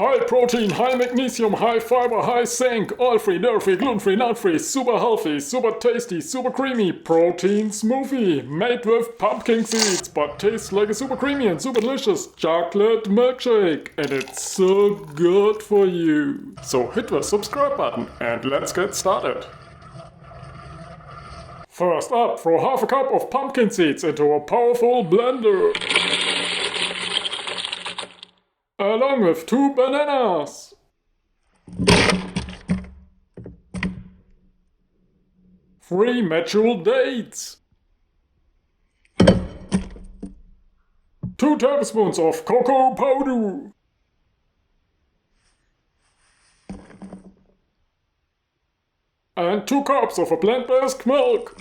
High protein, high magnesium, high fiber, high zinc, oil-free, dairy-free, gluten-free, nut-free, super healthy, super tasty, super creamy protein smoothie made with pumpkin seeds but tastes like a super creamy and super delicious chocolate milkshake, and it's so good for you. So hit the subscribe button and let's get started. First up, throw half a cup of pumpkin seeds into a powerful blender, along with 2 bananas, three mature dates, 2 tablespoons of cocoa powder, and 2 cups of a plant-based milk.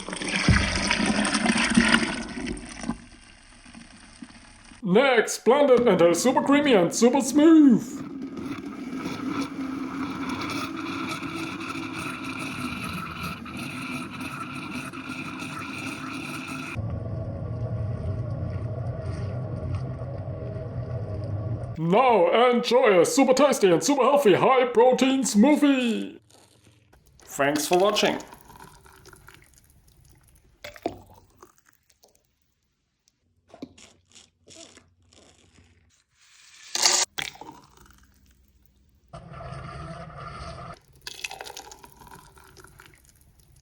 Next, blend it until super creamy and super smooth. Now enjoy a super tasty and super healthy high protein smoothie. Thanks for watching.